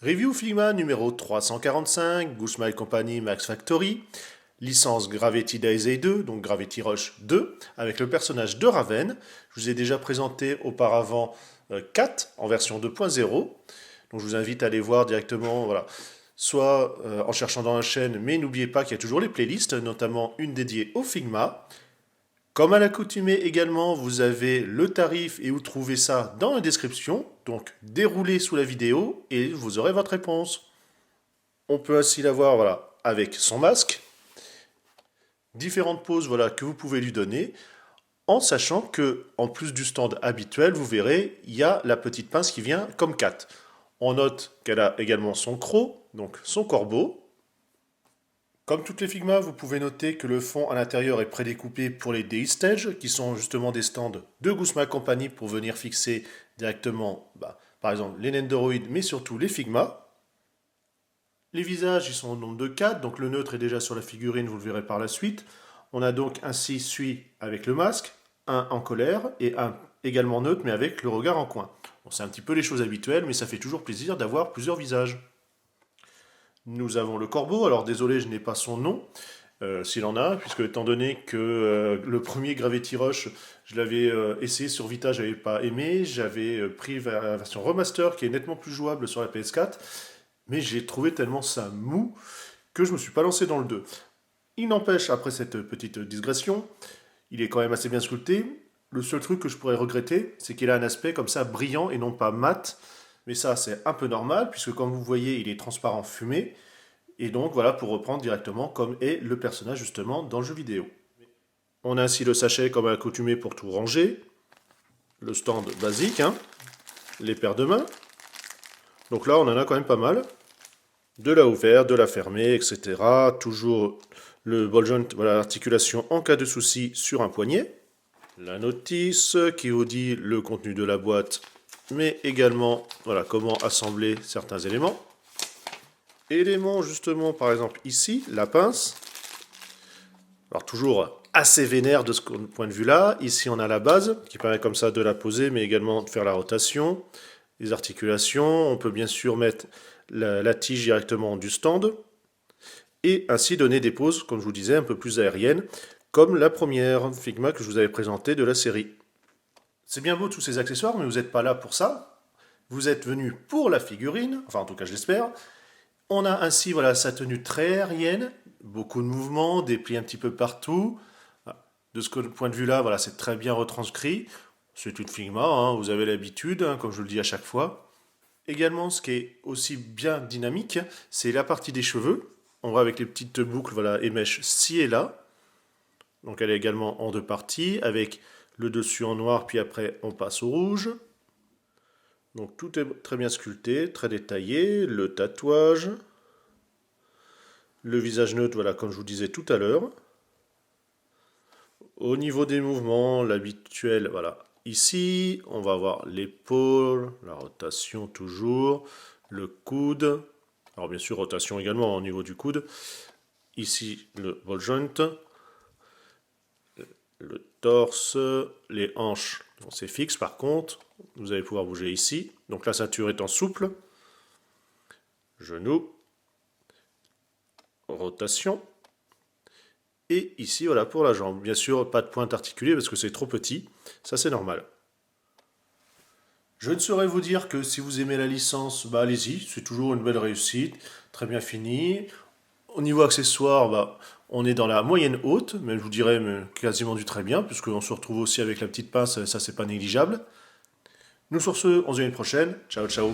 Review Figma numéro 345, Goussmile Company Max Factory, licence Gravity Daisy 2, donc Gravity Rush 2, avec le personnage de Raven. Je vous ai déjà présenté auparavant 4 en version 2.0, donc je vous invite à aller voir directement, voilà, soit en cherchant dans la chaîne, mais n'oubliez pas qu'il y a toujours les playlists, notamment une dédiée au Figma. Comme à l'accoutumée également, vous avez le tarif et où trouver ça dans la description. Donc déroulez sous la vidéo et vous aurez votre réponse. On peut ainsi l'avoir voilà, avec son masque. Différentes poses voilà, que vous pouvez lui donner. En sachant que, en plus du stand habituel, vous verrez, il y a la petite pince qui vient comme 4. On note qu'elle a également son croc, donc son corbeau. Comme toutes les Figma, vous pouvez noter que le fond à l'intérieur est prédécoupé pour les DI Stage, qui sont justement des stands de Goussmile Company pour venir fixer directement, par exemple, les Nendoroid, mais surtout les Figma. Les visages, ils sont au nombre de 4, donc le neutre est déjà sur la figurine, vous le verrez par la suite. On a donc ainsi celui avec le masque, un en colère et un également neutre, mais avec le regard en coin. Bon, c'est un petit peu les choses habituelles, mais ça fait toujours plaisir d'avoir plusieurs visages. Nous avons le corbeau, alors désolé je n'ai pas son nom, s'il en a, puisque étant donné que le premier Gravity Rush, je l'avais essayé sur Vita, je n'avais pas aimé, j'avais pris la version remaster qui est nettement plus jouable sur la PS4, mais j'ai trouvé tellement ça mou que je ne me suis pas lancé dans le 2. Il n'empêche, après cette petite digression, il est quand même assez bien sculpté. Le seul truc que je pourrais regretter, c'est qu'il a un aspect comme ça brillant et non pas mat. Mais ça, c'est un peu normal, puisque comme vous voyez, il est transparent fumé. Et donc, voilà, pour reprendre directement comme est le personnage, justement, dans le jeu vidéo. On a ainsi le sachet, comme à l'accoutumée, pour tout ranger. Le stand basique, hein. Les paires de mains. Donc là, on en a quand même pas mal. De la ouverte, de la fermée, etc. Toujours le ball joint, voilà, l'articulation en cas de souci sur un poignet. La notice qui vous dit le contenu de la boîte, mais également voilà, comment assembler certains éléments. Éléments justement, par exemple ici, la pince. Alors toujours assez vénère de ce point de vue-là. Ici on a la base qui permet comme ça de la poser, mais également de faire la rotation, les articulations. On peut bien sûr mettre la tige directement du stand et ainsi donner des poses, comme je vous disais, un peu plus aériennes, comme la première Figma que je vous avais présentée de la série. C'est bien beau tous ces accessoires, mais vous n'êtes pas là pour ça. Vous êtes venu pour la figurine, enfin en tout cas je l'espère. On a ainsi voilà, sa tenue très aérienne, beaucoup de mouvements, des plis un petit peu partout. De ce point de vue-là, voilà, c'est très bien retranscrit. C'est une Figma, hein, vous avez l'habitude, hein, comme je le dis à chaque fois. Également, ce qui est aussi bien dynamique, c'est la partie des cheveux. On voit avec les petites boucles voilà, et mèches ci et là. Donc elle est également en deux parties, avec le dessus en noir, puis après on passe au rouge. Donc tout est très bien sculpté, très détaillé. Le tatouage. Le visage neutre, voilà, comme je vous disais tout à l'heure. Au niveau des mouvements, l'habituel, voilà. Ici, on va avoir l'épaule, la rotation toujours, le coude. Alors bien sûr, rotation également au niveau du coude. Ici, le ball joint. Le torse, les hanches, c'est fixe par contre. Vous allez pouvoir bouger ici. Donc la ceinture étant souple. Genou. Rotation. Et ici, voilà, pour la jambe. Bien sûr, pas de pointe articulée parce que c'est trop petit. Ça, c'est normal. Je ne saurais vous dire que si vous aimez la licence, allez-y. C'est toujours une belle réussite. Très bien fini. Au niveau accessoires, on est dans la moyenne haute, mais je vous dirais quasiment du très bien, puisqu'on se retrouve aussi avec la petite pince, ça c'est pas négligeable. Nous sur ce, on se dit à une prochaine. Ciao ciao.